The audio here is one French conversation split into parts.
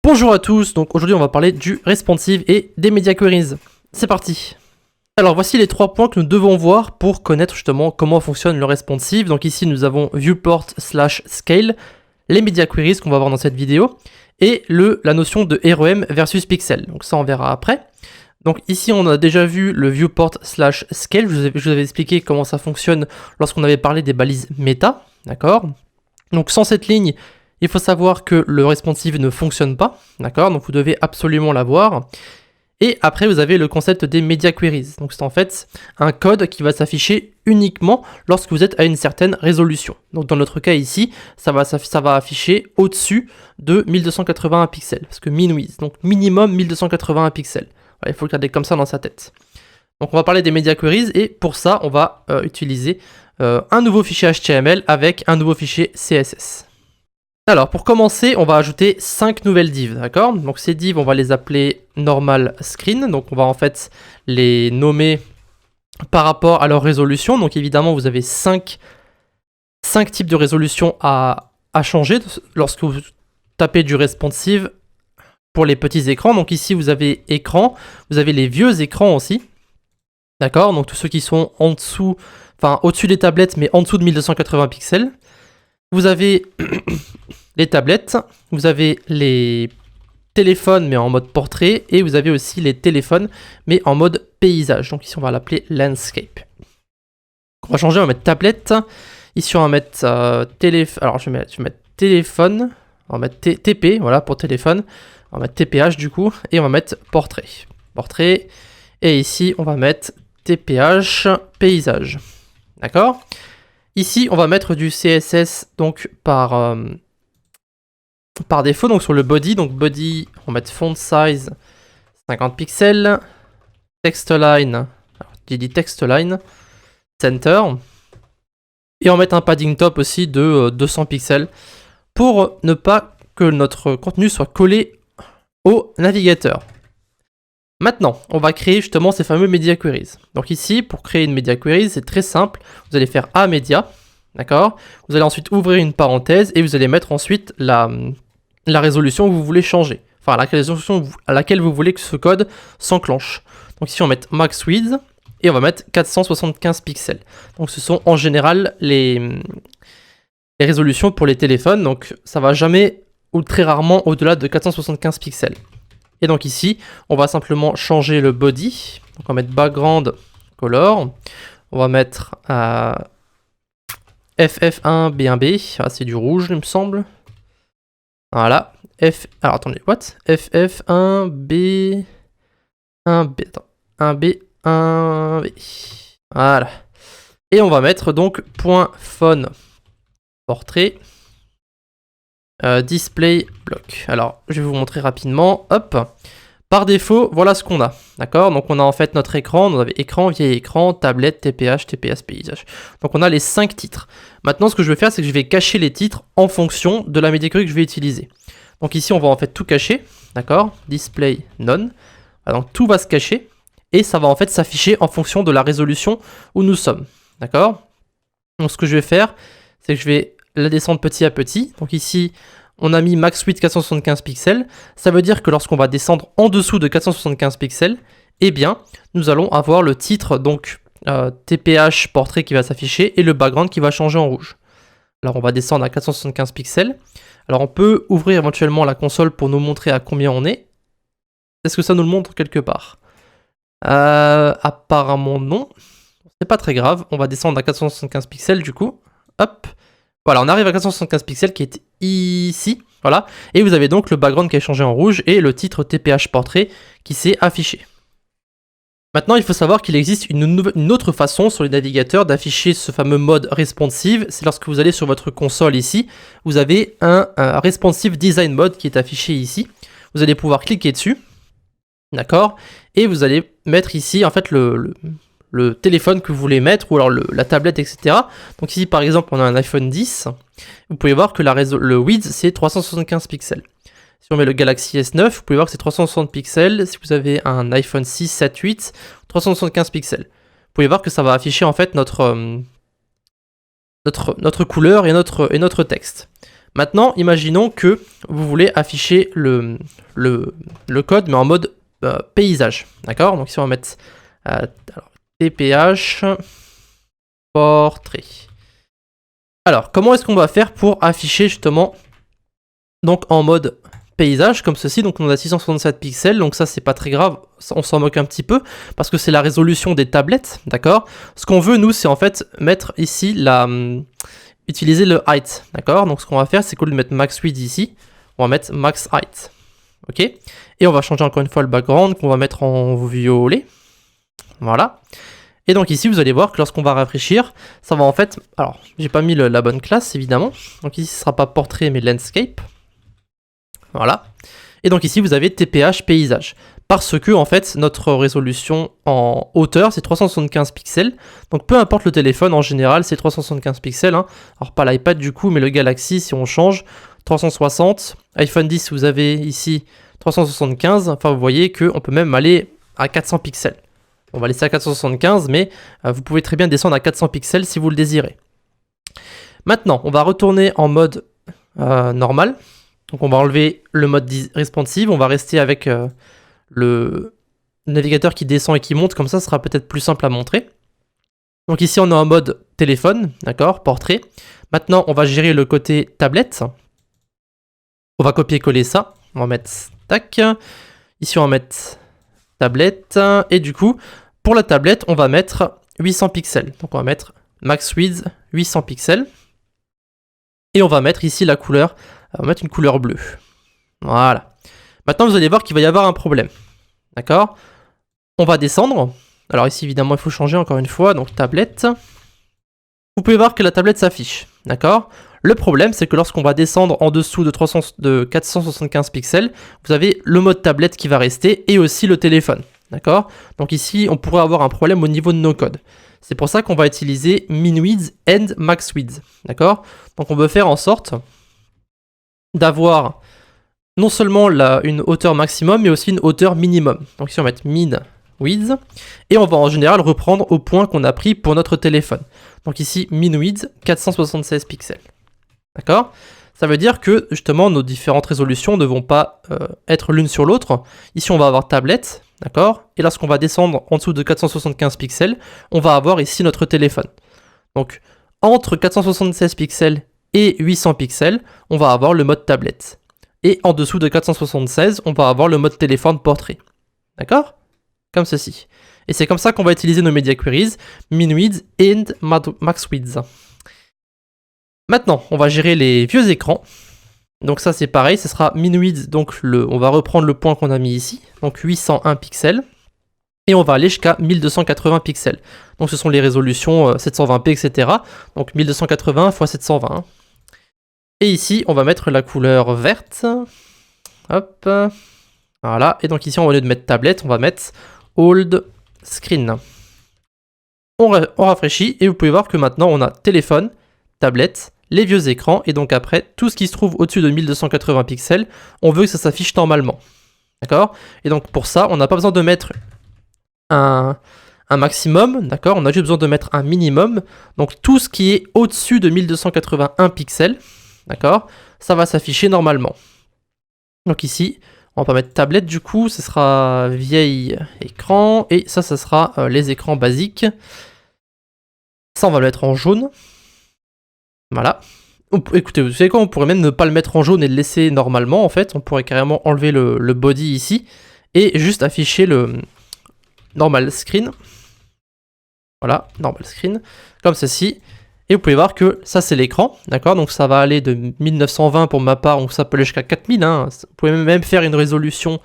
Bonjour à tous, donc aujourd'hui on va parler du responsive et des media queries. C'est parti. Alors voici les 3 points que nous devons voir pour connaître justement comment fonctionne le responsive. Donc ici nous avons viewport/scale, les media queries qu'on va voir dans cette vidéo, et la notion de REM versus pixel. Donc ça on verra après. Donc ici on a déjà vu le viewport/scale, je vous avais expliqué comment ça fonctionne lorsqu'on avait parlé des balises méta, d'accord? Donc sans cette ligne, il faut savoir que le responsive ne fonctionne pas, d'accord? Donc vous devez absolument l'avoir. Et après vous avez le concept des media queries. Donc c'est en fait un code qui va s'afficher uniquement lorsque vous êtes à une certaine résolution. Donc dans notre cas ici, ça va afficher au-dessus de 1281 pixels, parce que min-width, donc minimum 1281 pixels. Voilà, il faut le garder comme ça dans sa tête. Donc on va parler des media queries et pour ça on va utiliser un nouveau fichier HTML avec un nouveau fichier CSS. Alors pour commencer, on va ajouter 5 nouvelles divs, d'accord? Donc ces divs, on va les appeler normal screen, donc on va en fait les nommer par rapport à leur résolution. Donc évidemment, vous avez 5 types de résolution à changer lorsque vous tapez du responsive pour les petits écrans. Donc ici, vous avez écran, vous avez les vieux écrans aussi, d'accord? Donc tous ceux qui sont en dessous, enfin au-dessus des tablettes, mais en dessous de 1280 pixels. Vous avez les tablettes, vous avez les téléphones mais en mode portrait, et vous avez aussi les téléphones mais en mode paysage. Donc ici on va l'appeler landscape. On va changer, on va mettre tablette. Ici on va mettre alors je vais mettre téléphone, on va mettre TP, voilà pour téléphone. On va mettre TPH du coup, et on va mettre portrait. Portrait, et ici on va mettre TPH paysage. D'accord ? Ici, on va mettre du CSS donc par défaut, donc sur le body. Donc body, on va mettre font size 50 pixels, text line, j'ai dit text line, center, et on va mettre un padding top aussi de 200 pixels pour ne pas que notre contenu soit collé au navigateur. Maintenant, on va créer justement ces fameux media queries. Donc ici, pour créer une media query, c'est très simple. Vous allez faire A media, d'accord? Vous allez ensuite ouvrir une parenthèse et vous allez mettre ensuite la résolution que vous voulez changer. Enfin, la résolution à laquelle vous voulez que ce code s'enclenche. Donc ici, on va mettre max width et on va mettre 475 pixels. Donc ce sont en général les résolutions pour les téléphones. Donc ça va jamais ou très rarement au-delà de 475 pixels. Et donc ici, on va simplement changer le body. Donc on va mettre background color. On va mettre FF1 B1B. Ah, c'est du rouge, il me semble. Voilà. Alors attendez, what? FF1 B1B. Attends. 1B, 1B. Voilà. Et on va mettre donc .phone portrait. Display block. Alors, je vais vous montrer rapidement. Hop. Par défaut, voilà ce qu'on a. D'accord? Donc, on a en fait notre écran. On avait écran, vieil écran, tablette, TPH, TPS, paysage. Donc, on a les 5 titres. Maintenant, ce que je vais faire, c'est que je vais cacher les titres en fonction de la media query que je vais utiliser. Donc, ici, on va en fait tout cacher. D'accord? Display none. Donc, tout va se cacher. Et ça va en fait s'afficher en fonction de la résolution où nous sommes. D'accord? Donc, ce que je vais faire, c'est que je vais la descendre petit à petit. Donc ici, on a mis max width 475 pixels. Ça veut dire que lorsqu'on va descendre en dessous de 475 pixels, eh bien, nous allons avoir le titre, donc TPH portrait qui va s'afficher et le background qui va changer en rouge. Alors on va descendre à 475 pixels. Alors on peut ouvrir éventuellement la console pour nous montrer à combien on est. Est-ce que ça nous le montre quelque part? Apparemment non. C'est pas très grave. On va descendre à 475 pixels du coup. Hop. Voilà, on arrive à 475 pixels qui est ici, voilà, et vous avez donc le background qui est changé en rouge et le titre TPH portrait qui s'est affiché. Maintenant, il faut savoir qu'il existe une autre façon sur les navigateurs d'afficher ce fameux mode responsive, c'est lorsque vous allez sur votre console ici, vous avez un responsive design mode qui est affiché ici, vous allez pouvoir cliquer dessus, d'accord, et vous allez mettre ici en fait le téléphone que vous voulez mettre, ou alors la tablette, etc. Donc ici, par exemple, on a un iPhone 10. Vous pouvez voir que le width, c'est 375 pixels. Si on met le Galaxy S9, vous pouvez voir que c'est 360 pixels. Si vous avez un iPhone 6, 7, 8, 375 pixels. Vous pouvez voir que ça va afficher en fait notre couleur et notre texte. Maintenant, imaginons que vous voulez afficher le code, mais en mode paysage. D'accord? Donc ici, on va mettre TPH portrait. Alors, comment est-ce qu'on va faire pour afficher justement donc en mode paysage comme ceci? Donc on a 667 pixels, donc ça c'est pas très grave, on s'en moque un petit peu parce que c'est la résolution des tablettes, d'accord? Ce qu'on veut nous c'est en fait mettre ici utiliser le height, d'accord? Donc ce qu'on va faire c'est qu'au lieu de mettre max width ici, on va mettre max height, ok? Et on va changer encore une fois le background qu'on va mettre en violet, voilà. Et donc ici, vous allez voir que lorsqu'on va rafraîchir, ça va en fait... Alors, j'ai pas mis la bonne classe, évidemment. Donc ici, ce sera pas portrait, mais landscape. Voilà. Et donc ici, vous avez TPH paysage. Parce que, en fait, notre résolution en hauteur, c'est 375 pixels. Donc peu importe le téléphone, en général, c'est 375 pixels. Hein. Alors pas l'iPad du coup, mais le Galaxy, si on change, 360. iPhone 10, vous avez ici 375. Enfin, vous voyez qu'on peut même aller à 400 pixels. On va laisser à 475, mais vous pouvez très bien descendre à 400 pixels si vous le désirez. Maintenant, on va retourner en mode normal. Donc on va enlever le mode responsive, on va rester avec le navigateur qui descend et qui monte, comme ça ce sera peut-être plus simple à montrer. Donc ici on est en mode téléphone, d'accord, portrait. Maintenant on va gérer le côté tablette. On va copier-coller ça, on va mettre tac. Ici on va mettre tablette, et du coup, pour la tablette, on va mettre 800 pixels. Donc on va mettre max width 800 pixels. Et on va mettre ici la couleur, on va mettre une couleur bleue. Voilà. Maintenant, vous allez voir qu'il va y avoir un problème. D'accord? On va descendre. Alors ici, évidemment, il faut changer encore une fois. Donc tablette. Vous pouvez voir que la tablette s'affiche. D'accord? Le problème, c'est que lorsqu'on va descendre en dessous de 475 pixels, vous avez le mode tablette qui va rester et aussi le téléphone. D'accord? Donc ici, on pourrait avoir un problème au niveau de nos codes. C'est pour ça qu'on va utiliser min width and max width. D'accord? Donc on veut faire en sorte d'avoir non seulement une hauteur maximum, mais aussi une hauteur minimum. Donc ici, on va mettre min width. Et on va en général reprendre au point qu'on a pris pour notre téléphone. Donc ici, min width 476 pixels. D'accord? Ça veut dire que justement nos différentes résolutions ne vont pas être l'une sur l'autre. Ici on va avoir tablette, d'accord? Et lorsqu'on va descendre en dessous de 475 pixels, on va avoir ici notre téléphone. Donc entre 476 pixels et 800 pixels, on va avoir le mode tablette. Et en dessous de 476, on va avoir le mode téléphone portrait. D'accord? Comme ceci. Et c'est comme ça qu'on va utiliser nos media queries, min width and max width. Maintenant, on va gérer les vieux écrans. Donc ça c'est pareil, ce sera min width, donc on va reprendre le point qu'on a mis ici, donc 801 pixels, et on va aller jusqu'à 1280 pixels. Donc ce sont les résolutions 720p, etc. Donc 1280 x 720. Et ici, on va mettre la couleur verte. Hop. Voilà, et donc ici, au lieu de mettre tablette, on va mettre old screen. On rafraîchit, et vous pouvez voir que maintenant, on a téléphone, tablette, les vieux écrans, et donc après, tout ce qui se trouve au-dessus de 1280 pixels, on veut que ça s'affiche normalement. D'accord? Et donc pour ça, on n'a pas besoin de mettre un maximum, d'accord? On a juste besoin de mettre un minimum. Donc tout ce qui est au-dessus de 1281 pixels, d'accord? Ça va s'afficher normalement. Donc ici, on va pas mettre tablette du coup, ce sera vieil écran, et ça sera les écrans basiques. Ça, on va le mettre en jaune. Voilà. Écoutez, vous savez quoi, on pourrait même ne pas le mettre en jaune et le laisser normalement en fait. On pourrait carrément enlever le body ici et juste afficher le normal screen. Voilà, normal screen, comme ceci. Et vous pouvez voir que ça c'est l'écran, d'accord? Donc ça va aller de 1920 pour ma part, donc ça peut aller jusqu'à 4000. Hein. Vous pouvez même faire une résolution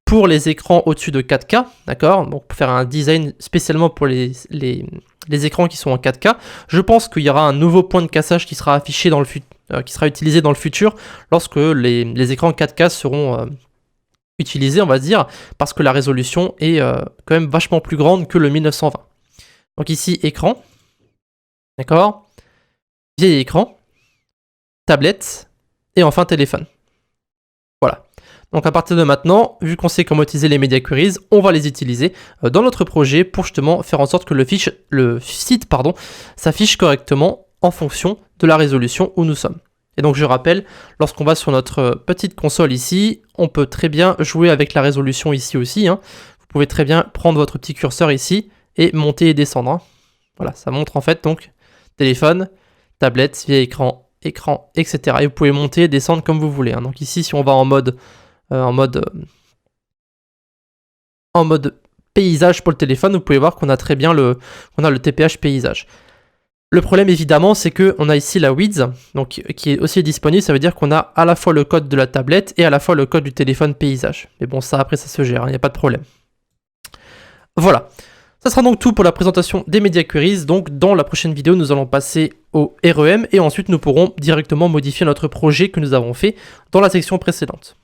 pour les écrans au-dessus de 4K, d'accord? Donc pour faire un design spécialement pour les écrans qui sont en 4K. Je pense qu'il y aura un nouveau point de cassage qui sera affiché dans le qui sera utilisé dans le futur lorsque les écrans 4K seront utilisés, on va dire, parce que la résolution est quand même vachement plus grande que le 1920. Donc ici, écran, d'accord? Vieil écran, tablette, et enfin téléphone. Voilà. Donc à partir de maintenant, vu qu'on sait comment utiliser les media queries, on va les utiliser dans notre projet pour justement faire en sorte que le site s'affiche correctement en fonction de la résolution où nous sommes. Et donc je rappelle, lorsqu'on va sur notre petite console ici, on peut très bien jouer avec la résolution ici aussi. Hein. Vous pouvez très bien prendre votre petit curseur ici et monter et descendre. Hein. Voilà, ça montre en fait donc téléphone, tablette, vieil écran, écran, etc. Et vous pouvez monter et descendre comme vous voulez. Hein. Donc ici, si on va en mode paysage pour le téléphone, vous pouvez voir qu'on a très bien le TPH paysage. Le problème évidemment, c'est qu'on a ici la width, donc qui est aussi disponible. Ça veut dire qu'on a à la fois le code de la tablette et à la fois le code du téléphone paysage. Mais bon, ça après ça se gère, il n'y a pas de problème. Voilà. Ça sera donc tout pour la présentation des Media Queries. Donc dans la prochaine vidéo, nous allons passer au REM et ensuite nous pourrons directement modifier notre projet que nous avons fait dans la section précédente.